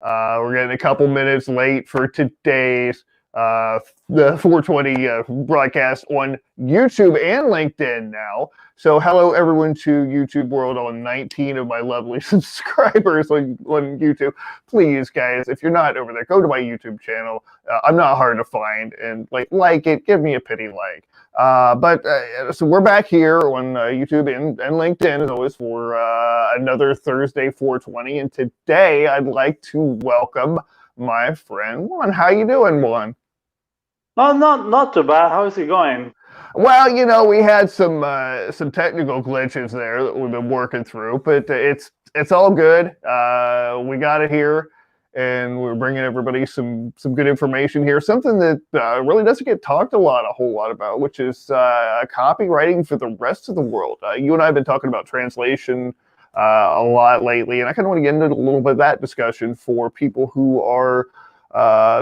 We're getting a couple minutes late for today's the 420 broadcast on YouTube and LinkedIn now. So hello everyone to YouTube world, on 19 of my lovely subscribers on YouTube. Please, guys, if you're not over there, go to my YouTube channel. I'm not hard to find, and like it, give me a pity like. So we're back here on YouTube and LinkedIn as always for another Thursday 420, and today I'd like to welcome my friend Juan. How you doing, Juan? No, not too bad. How is it going? Well, you know, we had some technical glitches there that we've been working through, but it's all good. We got it here, and we're bringing everybody some good information here. Something that really doesn't get talked a whole lot about, which is copywriting for the rest of the world. You and I have been talking about translation a lot lately, and I kind of want to get into a little bit of that discussion for people who are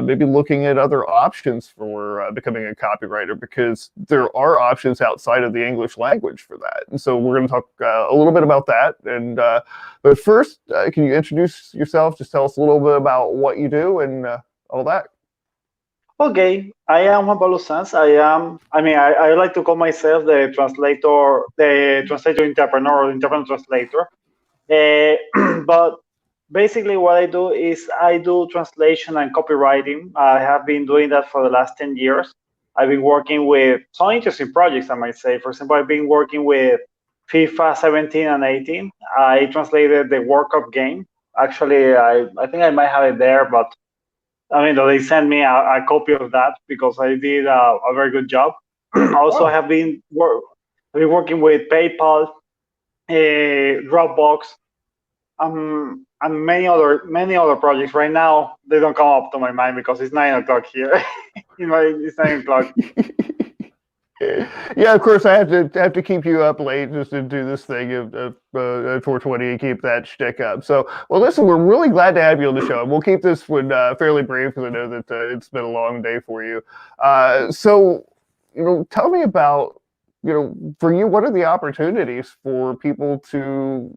maybe looking at other options for becoming a copywriter, because there are options outside of the English language for that. And so we're going to talk a little bit about that. And but first, can you introduce yourself? Just tell us a little bit about what you do and all that. Okay, I am Juan Pablo Sans. I like to call myself the translator entrepreneur or entrepreneur translator. But basically, what I do is I do translation and copywriting. I have been doing that for the last 10 years. I've been working with some interesting projects, I might say. For example, I've been working with FIFA 17 and 18. I translated the World Cup game. Actually, I think I might have it there, but I mean, they sent me a copy of that because I did a very good job. Also, I have been working with PayPal, Dropbox, and many other projects. Right now, they don't come up to my mind because it's 9 o'clock here. It's 9 o'clock. Yeah, of course, I have to keep you up late just to do this thing at 420 and keep that shtick up. So, well, listen, we're really glad to have you on the show, and we'll keep this one fairly brief because I know that it's been a long day for you. So, you know, tell me about, you know, for you, what are the opportunities for people to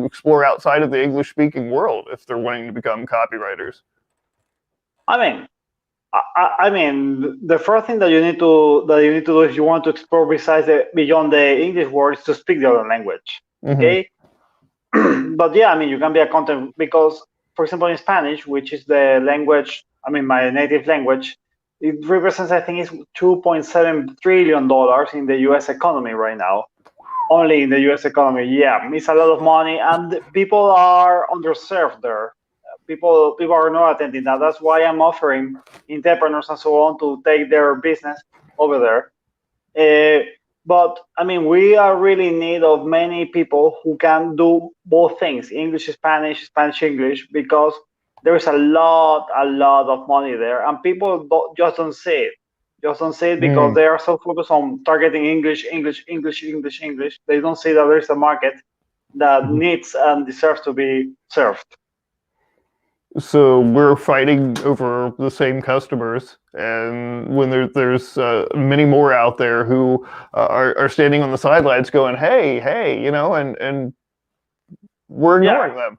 explore outside of the English-speaking world if they're wanting to become copywriters? I mean, the first thing that you need to do if you want to explore beyond the English world is to speak the other language. Okay, but yeah, I mean, you can be a content because, for example, in Spanish, which is the language, I mean, my native language, it represents, I think, it's $2.7 trillion in the U.S. economy right now. Only in the U.S. economy, yeah, it's a lot of money, and people are underserved there. People are not attending that. That's why I'm offering entrepreneurs and so on to take their business over there. But I mean, we are really in need of many people who can do both things, English, Spanish, Spanish, English, because there is a lot of money there, and people just don't see it. Just don't see it because they are so focused on targeting English. They don't see that there is a market that needs and deserves to be served. So we're fighting over the same customers, and when there's many more out there who are standing on the sidelines going, hey, you know, and we're ignoring them.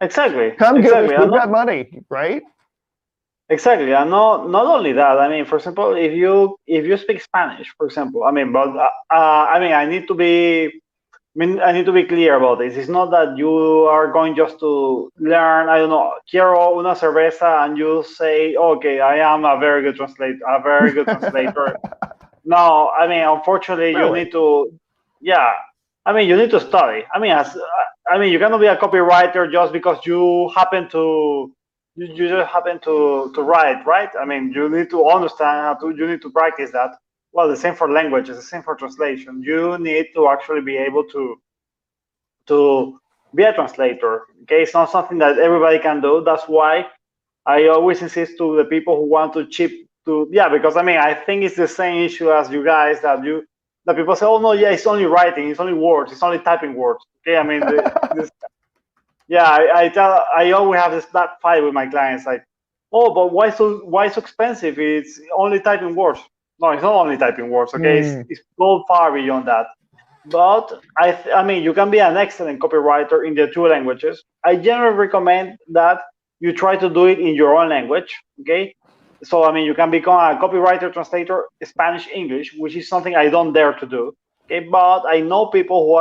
Exactly. Come get us, we've got money, right? Exactly, and not only that. I mean, for example, if you speak Spanish, for example, I mean, but I need to be clear about this. It's not that you are going just to learn, I don't know, quiero una cerveza, and you say, okay, I am a very good translator. No, I mean, unfortunately, really? You need to, yeah. I mean, you need to study. I mean, you cannot be a copywriter just because you just happen to write, right? I mean, you need to understand you need to practice that. Well, the same for languages, the same for translation. You need to actually be able to be a translator. Okay, it's not something that everybody can do. That's why I always insist to the people who want to because I mean, I think it's the same issue as you guys that people say, oh no, yeah, it's only writing, it's only words, it's only typing words. Okay, I mean, I always have that fight with my clients, like, oh, but why so expensive? It's only typing words. No, it's not only typing words. Okay, it's go far beyond that. But I mean, you can be an excellent copywriter in the two languages. I generally recommend that you try to do it in your own language. Okay. So I mean, you can become a copywriter, translator, Spanish, English, which is something I don't dare to do. Okay. But I know people who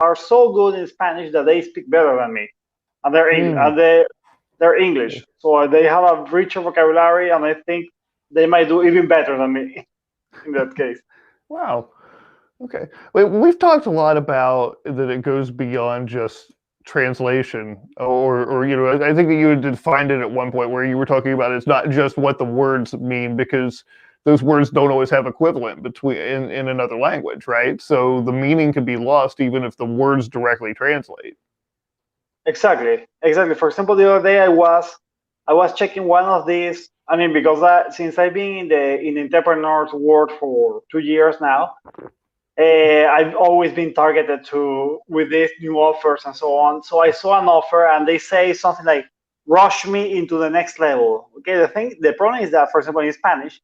are so good in Spanish that they speak better than me, and they're English. So they have a richer vocabulary, and I think they might do even better than me in that case. Wow. Okay. We've talked a lot about that it goes beyond just translation, or I think that you had defined it at one point where you were talking about it's not just what the words mean, because those words don't always have equivalent in another language, right? So the meaning can be lost even if the words directly translate. Exactly, exactly. For example, the other day I was checking one of these. I mean, because since I've been in the entrepreneur's world for 2 years now, I've always been targeted to with these new offers and so on. So I saw an offer and they say something like "rush me into the next level." Okay, the problem is that, for example, in Spanish,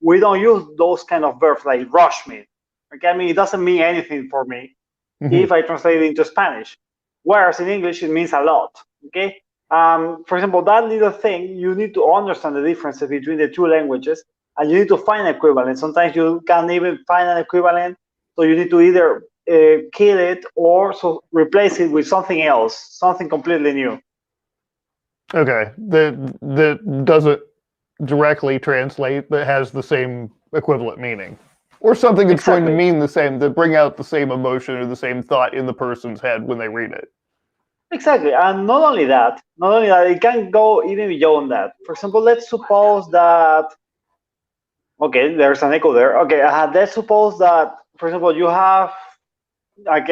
we don't use those kind of verbs like "rush me." Okay, I mean, it doesn't mean anything for me if I translate it into Spanish. Whereas in English, it means a lot. Okay. For example, that little thing, you need to understand the differences between the two languages, and you need to find an equivalent. Sometimes you can't even find an equivalent, so you need to either kill it or so replace it with something else, something completely new. Okay, that doesn't directly translate, but has the same equivalent meaning, or something that's going to Exactly. mean the same, that bring out the same emotion or the same thought in the person's head when they read it. Exactly. And not only that, it can go even beyond that. For example, let's suppose that, okay, there's an echo there. Okay, let's suppose that, for example, you have an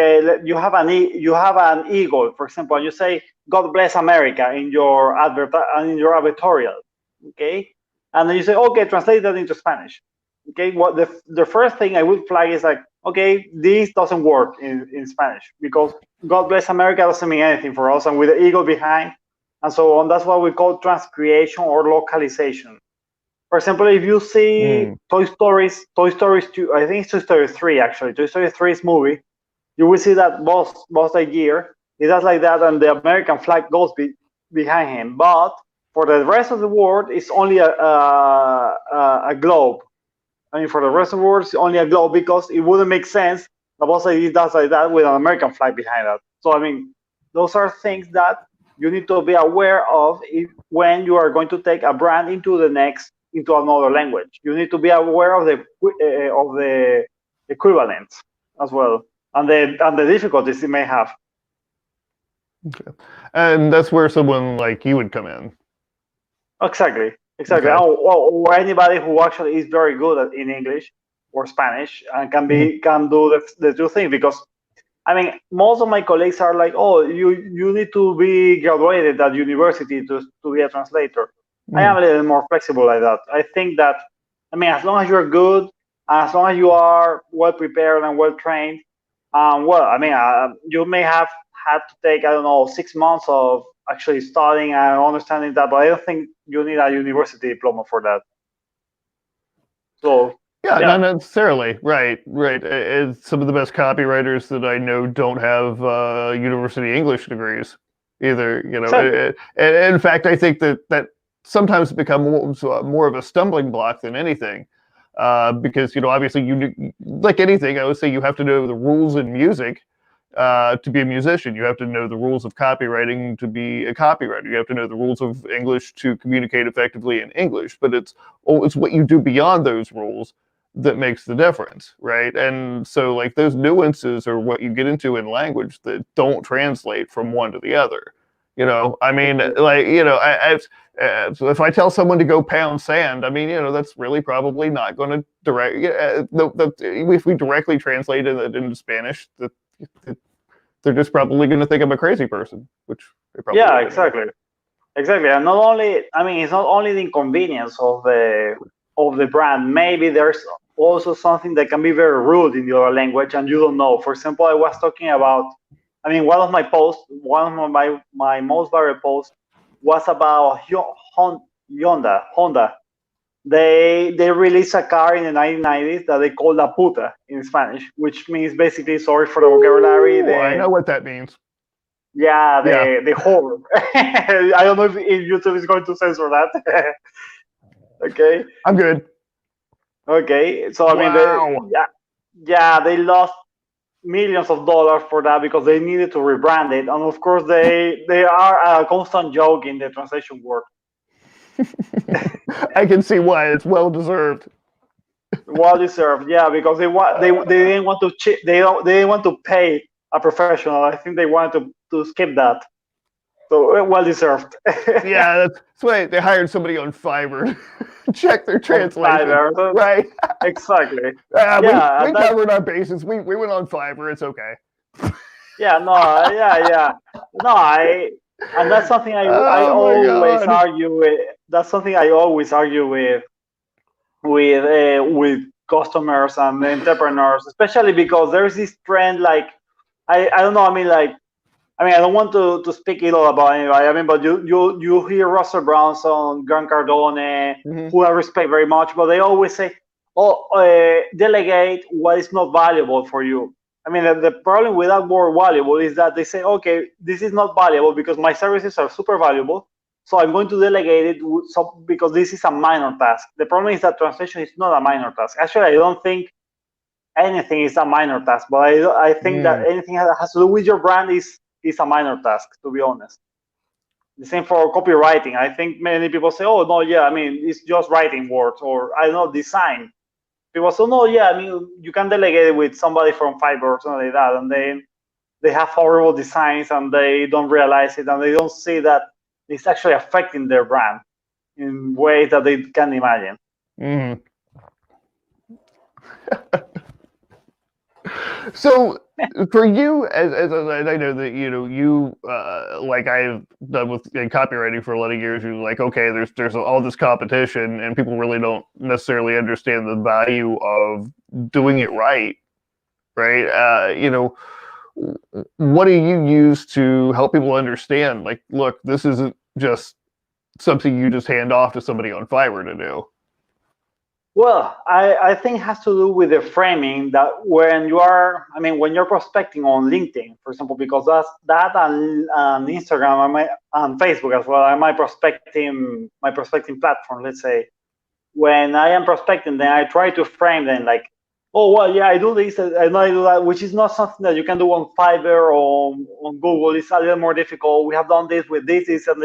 eagle, for example, and you say "God bless America" in your advertorial, okay, and then you say, okay, translate that into Spanish. Okay, what the first thing I would flag is like, okay, this doesn't work in Spanish, because "God bless America" doesn't mean anything for us, and with the eagle behind and so on, that's what we call transcreation or localization. For example, if you see Toy Stories 2, I think it's Toy Story 3 actually, Toy Story 3's movie, you will see that Buzz Lightyear, he does like that, and the American flag goes behind him. But for the rest of the world, it's only a globe. I mean, for the rest of the world, it's only a globe, because it wouldn't make sense that Buzz Lightyear does like that with an American flag behind that. So I mean, those are things that you need to be aware of when you are going to take a brand into another language. You need to be aware of the equivalents as well, and the difficulties it may have. Okay. And that's where someone like you would come in. Exactly, exactly. Okay. Or anybody who actually is very good in English or Spanish and can do the two things. Because I mean, most of my colleagues are like, oh, you need to be graduated at university to be a translator. I am a little more flexible like that. I think that, I mean, as long as you're good, as long as you are well prepared and well trained, well, I mean, you may have had to take, I don't know, 6 months of actually studying and understanding that, but I don't think you need a university diploma for that. So, Yeah, not yeah, necessarily. Right, right. Some of the best copywriters that I know don't have university English degrees either. exactly. And in fact, I think that sometimes becomes more of a stumbling block than anything, because obviously like anything, I would say you have to know the rules in music to be a musician. You have to know the rules of copywriting to be a copywriter. You have to know the rules of English to communicate effectively in English. But it's what you do beyond those rules that makes the difference, right? And so like those nuances are what you get into in language that don't translate from one to the other. I mean, like, so if I tell someone to go pound sand, I mean, that's really probably not going to if we directly translate it into Spanish, they're just probably going to think I'm a crazy person, which they probably Yeah, would anyway. exactly. Exactly, and not only, I mean, it's not only the inconvenience of the brand. Maybe there's also something that can be very rude in your language, and you don't know. For example, I was talking about, I mean, one of my most viral posts was about Honda. they released a car in the 1990s that they call la puta in Spanish, which means basically, sorry for the vocabulary. I know what that means. Yeah, the whore. I don't know if YouTube is going to censor that. Okay. I'm good. Okay. So I mean, they lost millions of dollars for that because they needed to rebrand it, and of course they are a constant joke in the translation world. I can see why. It's well deserved. Well deserved, yeah, because they didn't want to they didn't want to pay a professional. I think they wanted to skip that. So well deserved. Yeah, that's why they hired somebody on Fiverr. Check their translation. Fiverr, right. Exactly. We covered our bases. We went on Fiverr. It's okay. Yeah, and that's something I always argue with. That's something I always argue with customers and entrepreneurs, especially because there's this trend. Like I don't know. I don't want to speak ill about anybody. But you hear Russell Brunson, Grant Cardone, who I respect very much, but they always say, delegate what is not valuable for you. The problem with that word valuable is that they say, okay, this is not valuable because my services are super valuable, so I'm going to delegate it because this is a minor task. The problem is that translation is not a minor task. Actually, I don't think anything is a minor task, but I think that anything that has to do with your brand is a minor task, to be honest. The same for copywriting. I think many people say, oh, no, yeah, it's just writing words, or I don't know, design. People say, no, yeah, you can delegate it with somebody from Fiverr or something like that, and they have horrible designs and they don't realize it, and they don't see that it's actually affecting their brand in ways that they can't imagine. So for you, as I know that you like I've done with copywriting for a lot of years, you're like, okay, there's all this competition and people really don't necessarily understand the value of doing it right. What do you use to help people understand? Like, look, this isn't just something you just hand off to somebody on Fiverr to do. Well, I think it has to do with the framing that when you're prospecting on LinkedIn, for example, because that and Instagram and Facebook as well, my prospecting platform, let's say. When I am prospecting, then I try to frame them like, oh, well, yeah, I do this, I do that, which is not something that you can do on Fiverr or on Google. It's a little more difficult. We have done this with this, and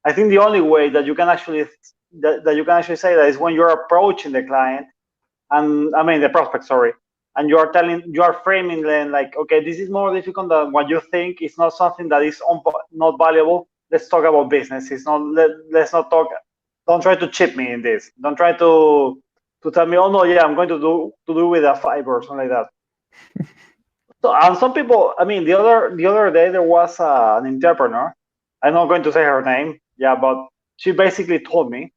I think the only way that you can actually say that is when you're approaching the client and the prospect, sorry, and you are framing them like, okay, this is more difficult than what you think. It's not something that is not valuable. Let's talk about business. It's not. Let's not talk. Don't try to cheat me in this. Don't try to tell me, oh no, yeah, I'm going to do with a Fiverr or something like that. So, and some people, the other day there was an entrepreneur. I'm not going to say her name, yeah, but she basically told me,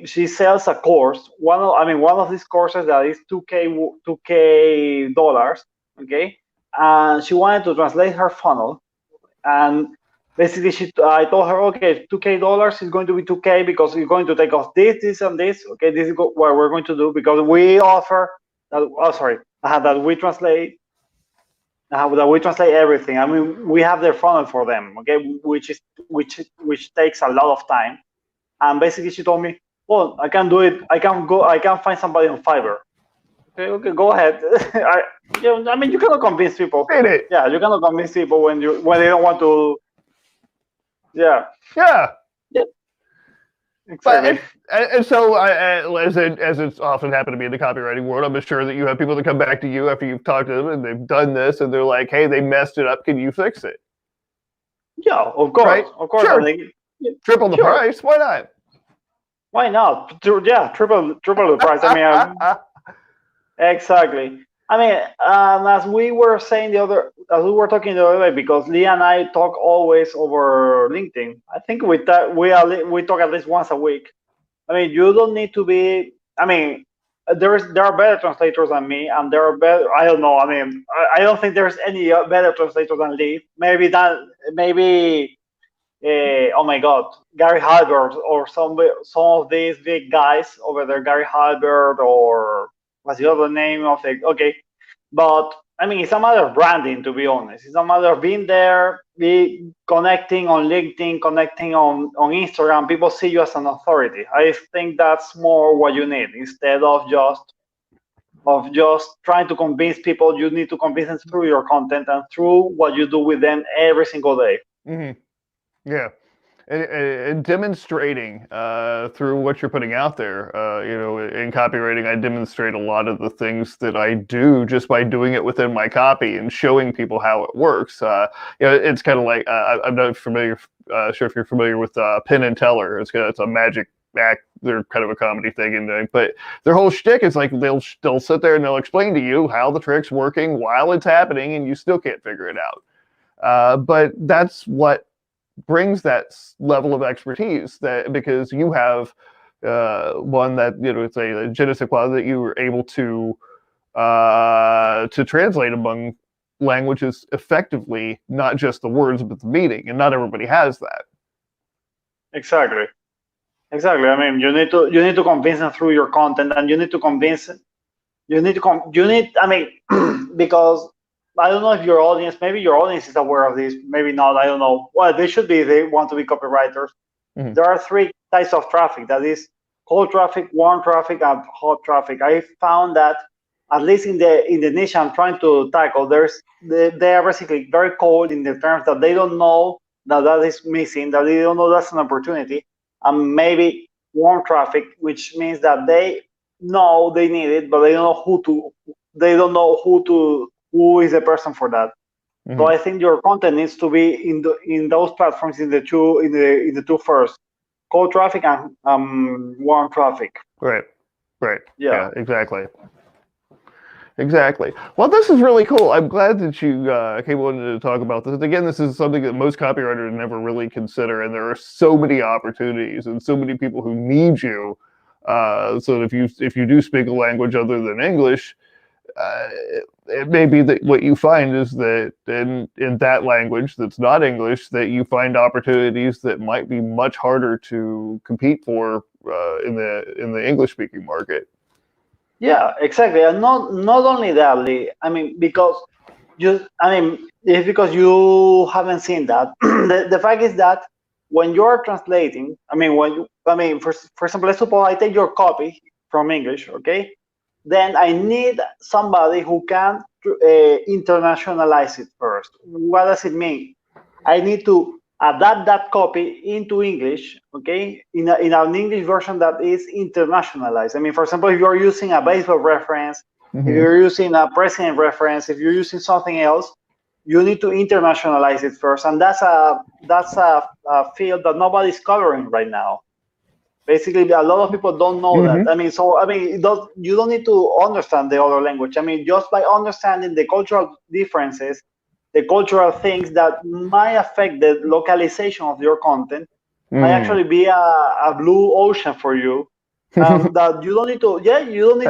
she sells a course. One of these courses that is $2K dollars, okay, and she wanted to translate her funnel, and basically I told her, okay, $2K dollars is going to be 2K because you're going to take off this, and this. Okay, this is what we're going to do because we offer that. That we translate. That we translate everything. We have their funnel for them. Okay, which takes a lot of time. And basically, she told me, well, I can do it. I can find somebody on Fiverr. Okay, go ahead. You cannot convince people. Yeah, you cannot convince people when they don't want to. Yeah. Yeah. Exactly. And so, as it's often happened to be in the copywriting world, I'm sure that you have people that come back to you after you've talked to them and they've done this, and they're like, "Hey, they messed it up. Can you fix it?" Yeah, of course, right? Of course. Sure. Triple the price. Why not? Why not? Yeah, triple the price. Exactly. As we were talking the other day, because Lee and I talk always over LinkedIn. I think we talk at least once a week. You don't need to be. There are better translators than me, and there are better. I don't know. I don't think there's any better translator than Lee. Maybe oh my God, Gary Halbert or some of these big guys over there, Gary Halbert or what's the other name of it? Okay, but I mean, it's a matter of branding, to be honest. It's a matter of being there, be connecting on LinkedIn, connecting on Instagram. People see you as an authority. I think that's more what you need instead of just trying to convince people. You need to convince them through your content and through what you do with them every single day. Mm-hmm. Yeah. And demonstrating through what you're putting out there. In copywriting, I demonstrate a lot of the things that I do just by doing it within my copy and showing people how it works. It's kind of like I'm not familiar, sure if you're familiar with Penn and Teller. It's a magic act. They're kind of a comedy thing, but their whole shtick is like they'll sit there and they'll explain to you how the trick's working while it's happening, and you still can't figure it out. But that's what brings that level of expertise, that because you have one that it's a je ne sais quoi that you were able to translate among languages effectively, not just the words but the meaning, and not everybody has that. Exactly. I mean, you need to convince them through your content, and you need to convince. I mean, because I don't know if maybe your audience is aware of this, maybe not, I don't know. Well, they should be, they want to be copywriters. Mm-hmm. There are 3 types of traffic. That is cold traffic, warm traffic, and hot traffic. I found that, at least in the niche I'm trying to tackle, they are basically very cold in the terms that they don't know that is missing, that they don't know that's an opportunity. And maybe warm traffic, which means that they know they need it, but they don't know who is the person for that. Mm-hmm. So I think your content needs to be in those platforms, in the two first, cold traffic and warm traffic. Right. Yeah, exactly. Well, this is really cool. I'm glad that you came on to talk about this. Again, this is something that most copywriters never really consider, and there are so many opportunities and so many people who need you. So that if you do speak a language other than English, it may be that what you find is that in that language that's not English, that you find opportunities that might be much harder to compete for in the English speaking market. Yeah, exactly. And not only that, Lee. I mean, it's because you haven't seen that. The fact is that when you're translating, for example, let's suppose I take your copy from English, okay? Then I need somebody who can internationalize it first. What does it mean? I need to adapt that copy into English, okay, in an English version that is internationalized. I mean, for example, if you're using a baseball reference, mm-hmm. if you're using a president reference, if you're using something else, you need to internationalize it first, and that's a field that nobody's covering right now. Basically, a lot of people don't know mm-hmm. that. You don't need to understand the other language. I mean, just by understanding the cultural differences, the cultural things that might affect the localization of your content, might actually be a blue ocean for you. That you don't need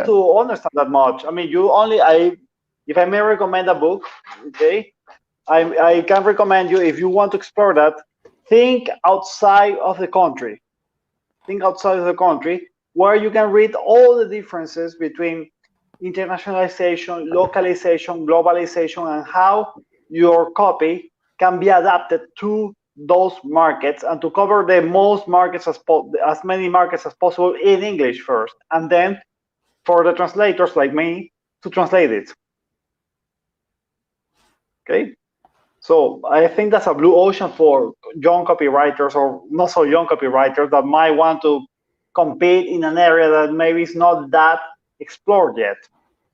to understand that much. I mean, if I may recommend a book, okay, I can recommend you, if you want to explore that, think outside of the country. Think outside of the country, where you can read all the differences between internationalization, localization, globalization, and how your copy can be adapted to those markets, and to cover the most markets as many markets as possible in English first, and then for the translators like me to translate it. Okay, so I think that's a blue ocean for young copywriters, or not so young copywriters, that might want to compete in an area that maybe is not that explored yet.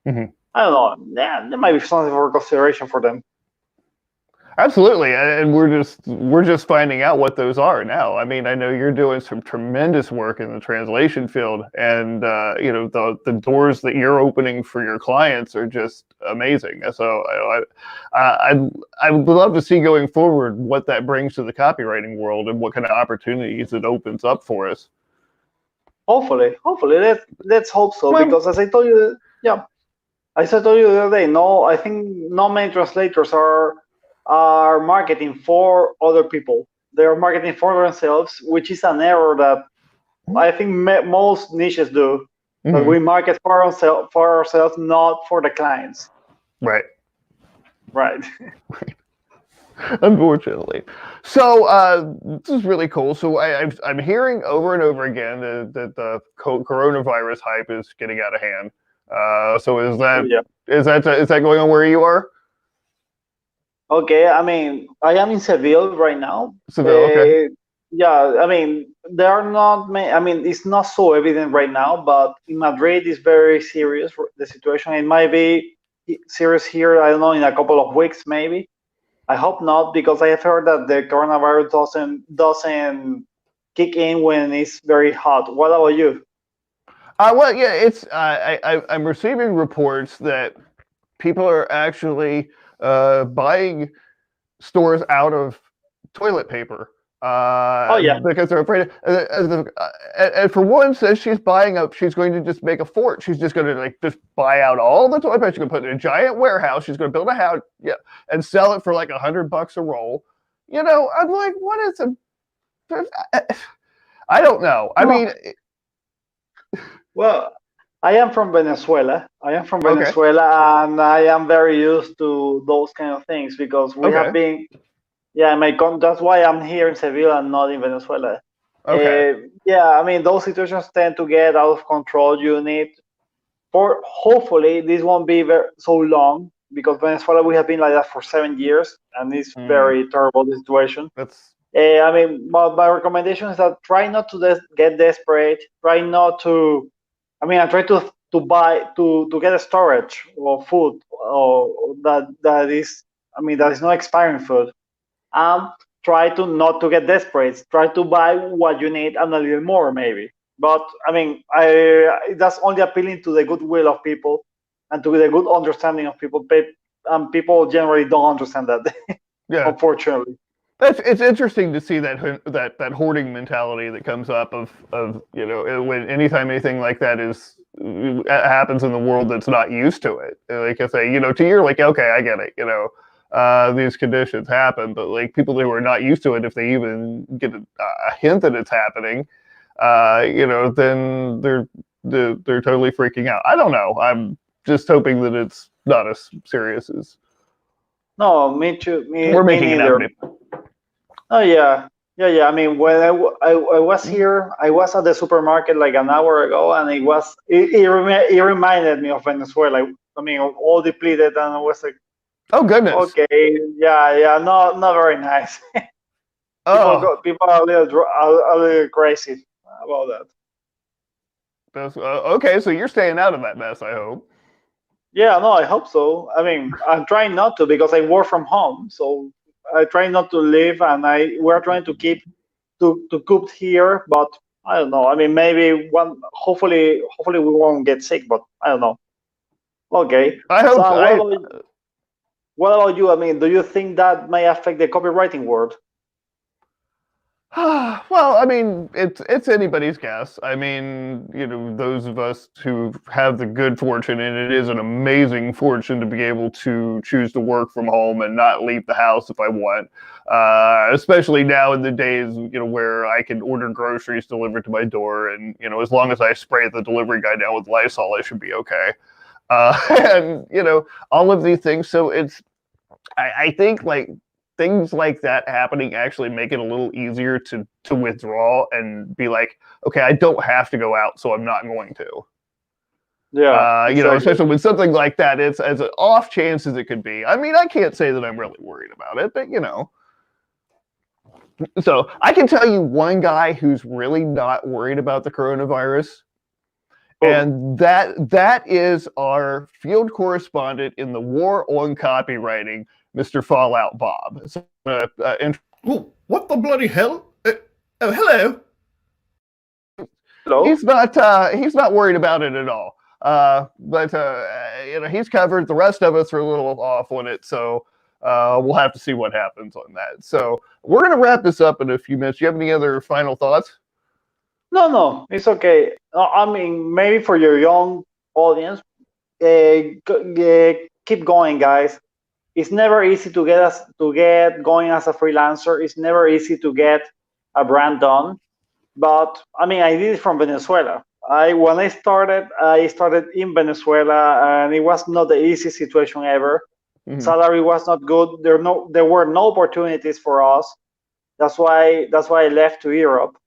Mm-hmm. I don't know. Yeah, there might be something for consideration for them. Absolutely, and we're just finding out what those are now. I mean, I know you're doing some tremendous work in the translation field, and the doors that you're opening for your clients are just amazing. So I would love to see going forward what that brings to the copywriting world and what kind of opportunities it opens up for us. Hopefully, let's hope so. Well, because as I told you, the other day, I think not many translators are marketing for other people. they are marketing for themselves, which is an error that I think most niches do. That we market for ourselves, not for the clients. Right. Right. Unfortunately. So this is really cool. So I'm hearing over and over again that the coronavirus hype is getting out of hand. So is that going on where you are? Okay, I mean, I am in Seville right now. Seville, okay. Yeah, I mean, there are not many, I mean, it's not so evident right now, but in Madrid, it's very serious, the situation. It might be serious here, I don't know, in a couple of weeks, maybe. I hope not, because I have heard that the coronavirus doesn't kick in when it's very hot. What about you? Well, yeah, it's I'm receiving reports that people are actually buying stores out of toilet paper Oh yeah, because they're afraid. And for one, says she's buying up. She's going to just make a fort. She's just going to like just buy out all the toilet paper. She's going to put it in a giant warehouse. She's going to build a house, yeah, and sell it for like $100 a roll. You know, I'm like, what is a? I don't know. I mean, well, I am from Venezuela. okay, And I am very used to those kind of things because we have okay, been. Yeah, that's why I'm here in Seville and not in Venezuela. okay. Yeah, I mean, those situations tend to get out of control. You need, for hopefully, this won't be so long because Venezuela, we have been like that for 7 years, and it's Mm, very terrible the situation. that's I mean, my recommendation is that try not to get desperate. Try not to. I mean, I try to get a storage or food or that is. I mean, that is not expiring food. Try to not to get desperate. Try to buy what you need and a little more, maybe. But I mean, that's only appealing to the goodwill of people and to the good understanding of people. People generally don't understand that, yeah. unfortunately. It's interesting to see that hoarding mentality that comes up of you know when anytime anything like that is happens in the world that's not used to it. Like I say, you know, to you're like okay, I get it. You know, these conditions happen, but like people who are not used to it, if they even get a hint that it's happening, you know, then they're totally freaking out. I don't know. I'm just hoping that it's not as serious as No, me too. we're Me making it out neither. to be. Oh yeah, yeah. I mean, when I was here, I was at the supermarket like an hour ago, and it reminded me of Venezuela. I mean, all depleted, and I was like, Oh goodness. okay, yeah, not very nice. Oh, People are a little crazy about that. that's, okay. So you're staying out of that mess, I hope. Yeah, no, I hope so. I mean, I'm trying not to because I work from home, so I try not to leave, and we're trying to keep to cook here, but I don't know. I mean, maybe hopefully we won't get sick, but I don't know. Okay. I hope So so. what about you? I mean, do you think that may affect the copywriting world? Well, I mean, it's anybody's guess. I mean, you know, those of us who have the good fortune, and it is an amazing fortune to be able to choose to work from home and not leave the house if I want. Especially now in the days, you know, where I can order groceries delivered to my door, and you know, as long as I spray the delivery guy down with Lysol, I should be okay. And you know, all of these things. So I think like things like that happening actually make it a little easier to withdraw and be like, okay, I don't have to go out, so I'm not going to. Yeah, You know, exactly. especially with something like that, it's as an off chance as it could be. I mean, I can't say that I'm really worried about it, but you know. So I can tell you one guy who's really not worried about the coronavirus, Oh, and that is our field correspondent in the war on copywriting, Mr. Fallout Bob. So, Oh, what the bloody hell? Oh, hello. hello. he's not worried about it at all. But you know, he's covered. The rest of us are a little off on it, so we'll have to see what happens on that. So we're gonna wrap this up in a few minutes. Do you have any other final thoughts? No, it's okay. I mean, maybe for your young audience, keep going, guys. it's never easy to get going as a freelancer. It's never easy to get a brand done. But I mean, I did it from Venezuela. When I started in Venezuela, and it was not the easiest situation ever. Salary was not good. There were no opportunities for us. That's why I left to Europe.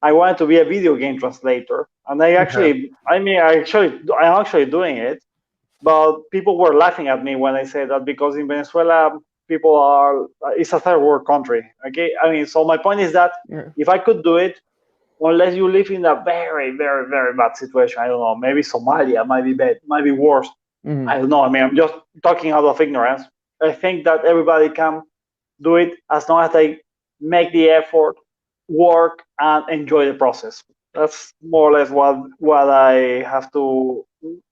I wanted to be a video game translator, and I'm actually doing it. But people were laughing at me when I said that, because in Venezuela, it's a third world country. Okay, I mean, so my point is that if I could do it, unless you live in a very, very, very bad situation, I don't know, maybe Somalia might be bad, might be worse. I don't know. I mean, I'm just talking out of ignorance. I think that everybody can do it as long as they make the effort, work, and enjoy the process. That's more or less what I have to,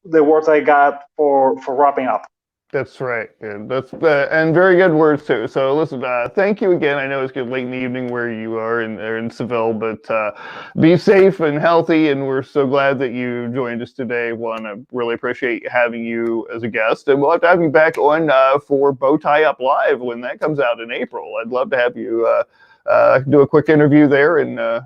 the words I got for wrapping up. That's right. And that's and very good words too. So listen, thank you again. I know it's getting late in the evening where you are in Seville, but be safe and healthy. And we're so glad that you joined us today, Juan. I really appreciate having you as a guest, and we'll have to have you back on for Bow Tie Up Live when that comes out in April. I'd love to have you do a quick interview there and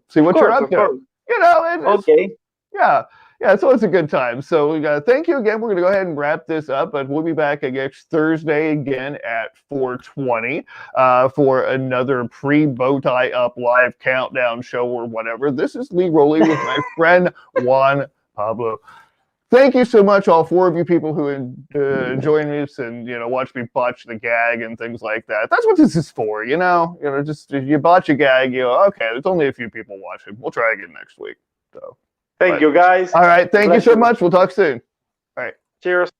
see what you're up to. Okay. Yeah. Yeah, it's always a good time. So we got to thank you again. We're going to go ahead and wrap this up, but we'll be back, I guess, Thursday again at 4:20 for another pre-Bow Tie Up Live countdown show or whatever. This is Lee Rowley with my friend Juan Pablo. Thank you so much, all four of you people who joined us and watch me botch the gag and things like that. That's what this is for, just if you botch a gag, okay, there's only a few people watching. We'll try again next week. So. Thank you, guys. All right. Thank you so much. We'll talk soon. All right. Cheers.